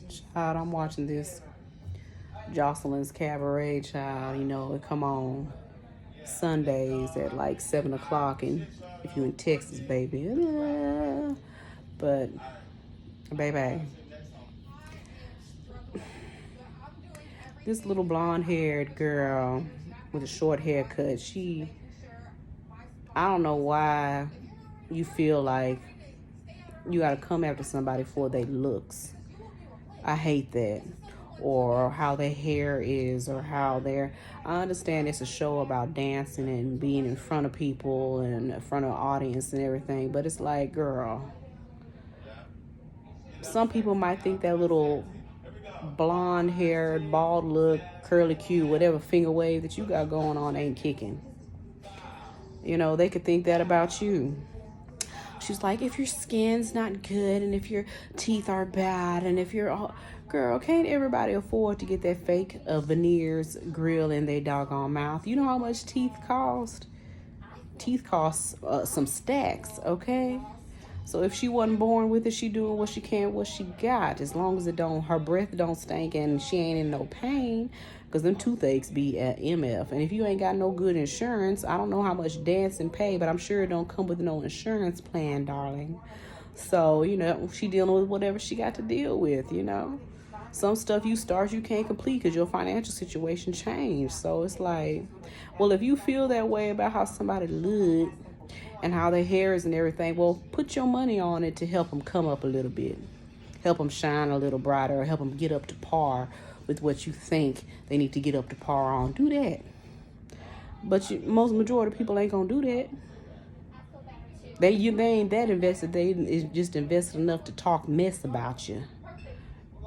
Child, I'm watching this Jocelyn's Cabaret, child. You know, it come on Sundays at like 7 o'clock, and if you in Texas, baby. But, baby, this little blonde haired girl with a short haircut, I don't know why you feel like you gotta come after somebody for their looks. I hate that. Or how their hair is, or how they're. I understand it's a show about dancing and being in front of people and in front of an audience and everything, but it's like, girl, some people might think that little blonde haired, bald look, curly Q, whatever finger wave that you got going on ain't kicking. You know, they could think that about you. She's like, if your skin's not good and if your teeth are bad and if you're all, girl, can't everybody afford to get that fake veneers grill in their doggone mouth? You know how much teeth cost? Teeth cost some stacks, okay? So if she wasn't born with it, she doing what she can, what she got. As long as her breath don't stink and she ain't in no pain, because them toothaches be at MF. And if you ain't got no good insurance, I don't know how much dancing pay, but I'm sure it don't come with no insurance plan, darling. So, you know, she dealing with whatever she got to deal with, you know. Some stuff you start you can't complete because your financial situation changed. So it's like, well, if you feel that way about how somebody look and how their hair is and everything, well, put your money on it to help them come up a little bit, help them shine a little brighter, or help them get up to par with what you think they need to get up to par on. Do that. But most majority of people ain't gonna do that. They ain't that invested. They is just invested enough to talk mess about you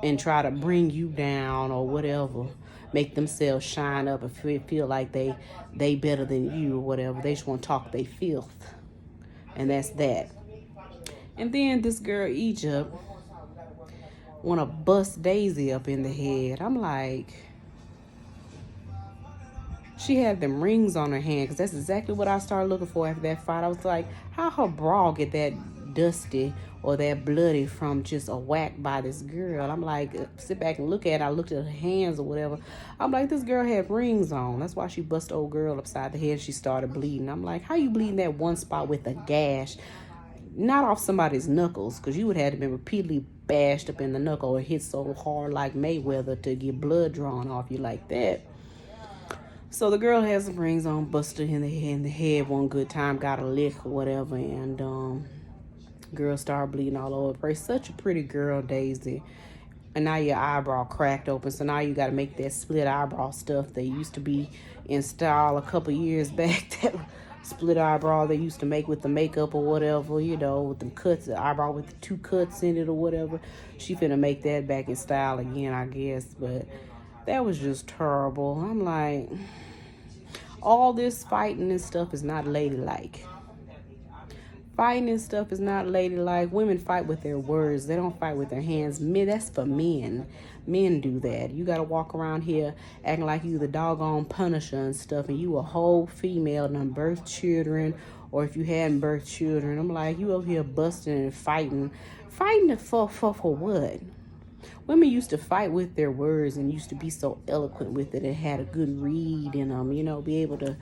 and try to bring you down or whatever, make themselves shine up and feel like they better than you or whatever. They just want to talk they filth, and that's that. And then this girl Egypt want to bust Daisy up in the head. I'm like, she had them rings on her hand, because that's exactly what I started looking for after that fight. I was like, how her bra get that dusty or that bloody from just a whack by this girl? I'm like, sit back and look at it. I looked at her hands or whatever. I'm like, this girl had rings on. That's why she bust old girl upside the head and she started bleeding. I'm like, how you bleeding that one spot with a gash? Not off somebody's knuckles, because you would have to been repeatedly bashed up in the knuckle or hit so hard like Mayweather to get blood drawn off you like that. So the girl has some rings on, busted in the head one good time, got a lick or whatever, and girl started bleeding all over the place. Such a pretty girl, Daisy. And now your eyebrow cracked open, so now you got to make that split eyebrow stuff that used to be in style a couple years back. That split eyebrow they used to make with the makeup or whatever, you know, with them cuts, the eyebrow with the two cuts in it or whatever. She finna make that back in style again, I guess. But that was just terrible. I'm like, all this fighting and stuff is not ladylike. Fighting and stuff is not ladylike. Women fight with their words. They don't fight with their hands. Men, that's for men. Men do that. You gotta walk around here acting like you the doggone Punisher and stuff, and you a whole female done birth children, or if you hadn't birthed children, I'm like, you over here busting and fighting. Fighting for what? Women used to fight with their words and used to be so eloquent with it and had a good read in them, you know, be able to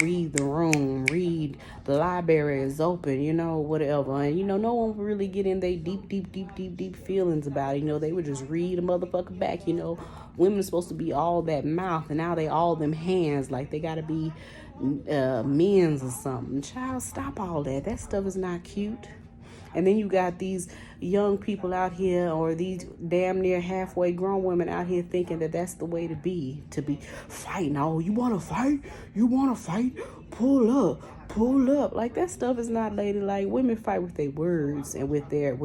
read the room, read the library is open, you know, whatever. And, you know, no one would really get in their deep feelings about it. You know, they would just read a motherfucker back. You know, women are supposed to be all that mouth, and now they all them hands, like they got to be men's or something. Child, stop all that. That stuff is not cute. And then you got these young people out here, or these damn near halfway grown women out here thinking that that's the way to be fighting. Oh, you want to fight? You want to fight? Pull up. Like, that stuff is not ladylike. Women fight with their words and with their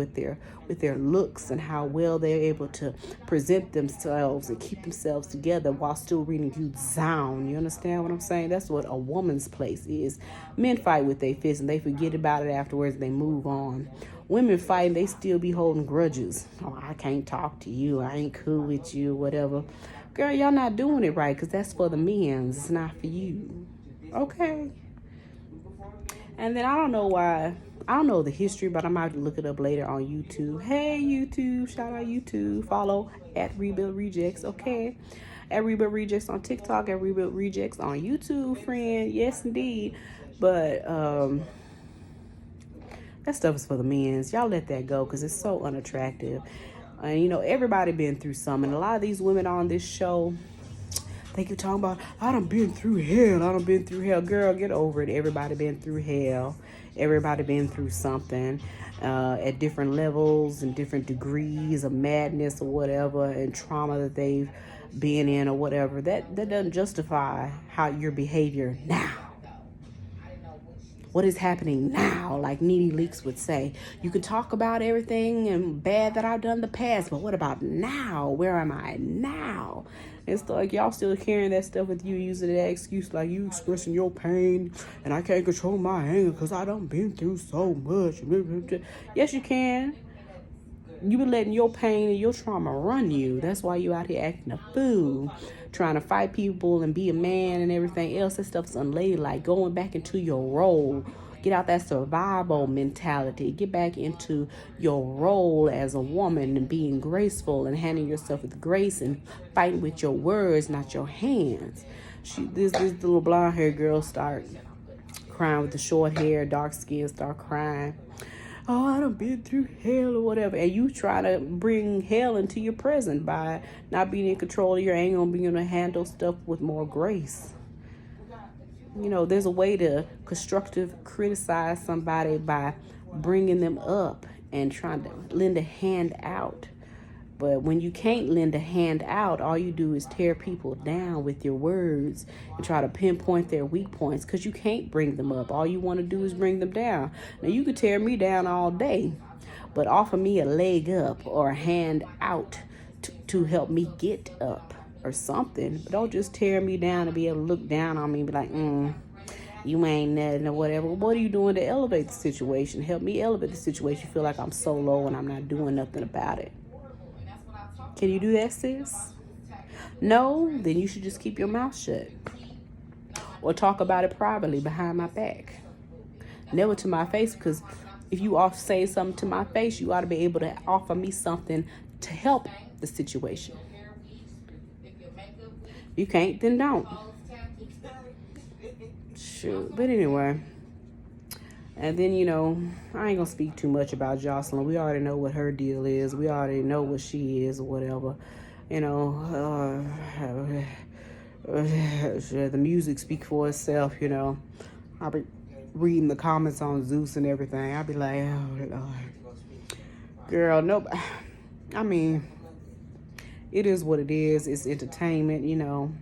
looks and how well they're able to present themselves and keep themselves together while still reading you down. You understand what I'm saying? That's what a woman's place is. Men fight with their fists and they forget about it afterwards and they move on. Women fight and they still be holding grudges. Oh, I can't talk to you. I ain't cool with you, whatever. Girl, y'all not doing it right, because that's for the men's. It's not for you. Okay? And then I don't know why I don't know the history, but I might look it up later on YouTube. Hey, YouTube. Shout out YouTube. Follow at Rebuild Rejects, okay? At Rebuild Rejects on TikTok, at Rebuild Rejects on YouTube, friend. Yes, indeed. But that stuff is for the men's. Y'all let that go because it's so unattractive. And, you know, everybody been through something. And a lot of these women on this show, they keep talking about, I done been through hell. I done been through hell. Girl, get over it. Everybody been through hell. Everybody been through something at different levels and different degrees of madness or whatever and trauma that they've been in or whatever. That doesn't justify how your behavior now. What is happening now? Like Nene Leakes would say, you could talk about everything and bad that I've done in the past, but what about now? Where am I now? It's like y'all still carrying that stuff with you, using that excuse like you expressing your pain and I can't control my anger because I done been through so much. Yes, you can. You been letting your pain and your trauma run you. That's why you out here acting a fool, trying to fight people and be a man and everything else. That stuff's unladylike. Going back into your role. Get out that survival mentality. Get back into your role as a woman and being graceful and handling yourself with grace and fighting with your words, not your hands. This little blonde haired girl start crying with the short hair, dark skin, start crying. Oh, I done been through hell or whatever. And you try to bring hell into your present by not being in control of your anger and being able to handle stuff with more grace. You know, there's a way to constructive criticize somebody by bringing them up and trying to lend a hand out. But when you can't lend a hand out, all you do is tear people down with your words and try to pinpoint their weak points because you can't bring them up. All you want to do is bring them down. Now, you could tear me down all day, but offer me a leg up or a hand out to help me get up or something. But don't just tear me down and be able to look down on me and be like, you ain't nothing or whatever. What are you doing to elevate the situation? Help me elevate the situation. Feel like I'm so low and I'm not doing nothing about it. Can you do that, sis? No? Then you should just keep your mouth shut. Or talk about it privately behind my back. Never to my face, because if you all say something to my face, you ought to be able to offer me something to help the situation. You can't, then don't. Shoot. But anyway. And then, you know, I ain't going to speak too much about Jocelyn. We already know what her deal is. We already know what she is or whatever. You know, the music speaks for itself, you know. I'll be reading the comments on Zeus and everything. I'll be like, oh, Lord. Girl, nope. I mean, it is what it is. It's entertainment, you know.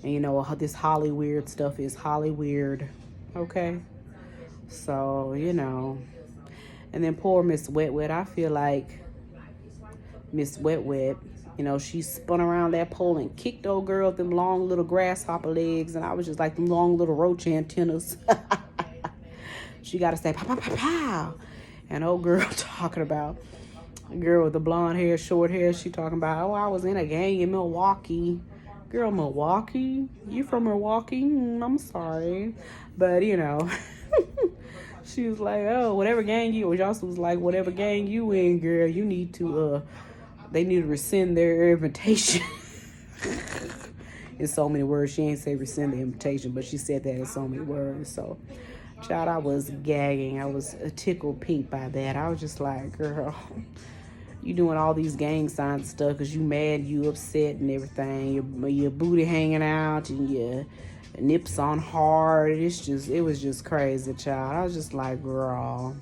And, you know, this Hollyweird stuff is Hollyweird. Okay? So, you know, and then poor Miss Wet Wet, I feel like Miss Wet Wet, you know, she spun around that pole and kicked old girl with them long little grasshopper legs, and I was just like them long little roach antennas. She got to say, pow, pow, pow, pow. And old girl talking about, a girl with the blonde hair, short hair, she talking about, oh, I was in a gang in Milwaukee. Girl, Milwaukee? You from Milwaukee? I'm sorry. But, you know... She was like, oh, whatever gang you, or Jocelyn was like, whatever gang you in, girl, you need to, they need to rescind their invitation. In so many words. She ain't say rescind the invitation, but she said that in so many words. So, child, I was gagging. I was tickled pink by that. I was just like, girl, you doing all these gang signs stuff because you mad, you upset and everything. Your booty hanging out and your nips on hard. It was just crazy, child. I was just like, girl.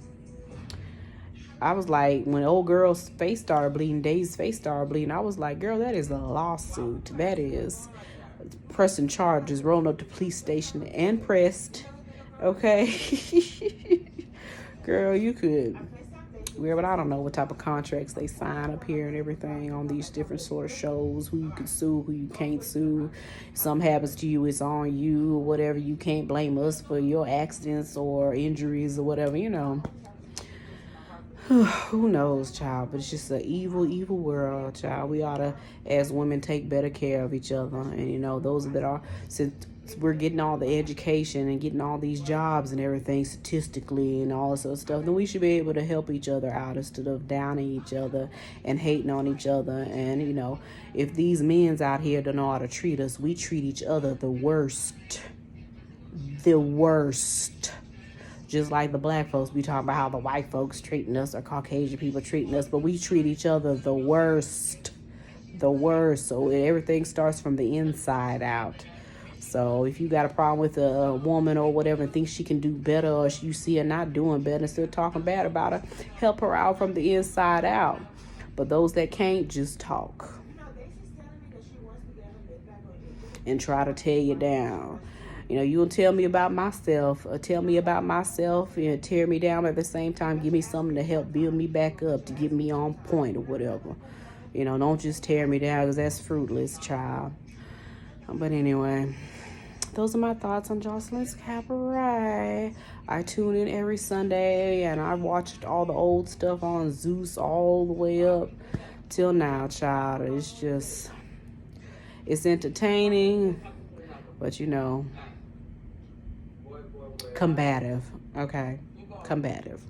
I was like, when old girl's face started bleeding, Daisy's face started bleeding, I was like, girl, that is a lawsuit. That is pressing charges, rolling up to police station and pressed. Okay? Girl, you could. Yeah, but I don't know what type of contracts they sign up here and everything on these different sort of shows, who you can sue, who you can't sue. If something happens to you, it's on you or whatever. You can't blame us for your accidents or injuries or whatever, you know. Who knows, child? But it's just an evil, evil world, child. We ought to, as women, take better care of each other. And, those that are, since we're getting all the education and getting all these jobs and everything statistically and all this other stuff, then we should be able to help each other out instead of downing each other and hating on each other. And, if these men's out here don't know how to treat us, we treat each other the worst. The worst. Just like the black folks be talking about how the white folks treating us or Caucasian people treating us, but we treat each other the worst. The worst. So everything starts from the inside out. So if you got a problem with a woman or whatever and think she can do better, or you see her not doing better and still talking bad about her, help her out from the inside out. But those that can't, just talk and try to tear you down. You'll tell me about myself, or tear me down at the same time. Give me something to help build me back up, to get me on point or whatever. Don't just tear me down, because that's fruitless, child. But anyway, those are my thoughts on Joseline's Cabaret. I tune in every Sunday, and I watched all the old stuff on Zeus all the way up till now, child. It's entertaining, but combative. Okay, combative.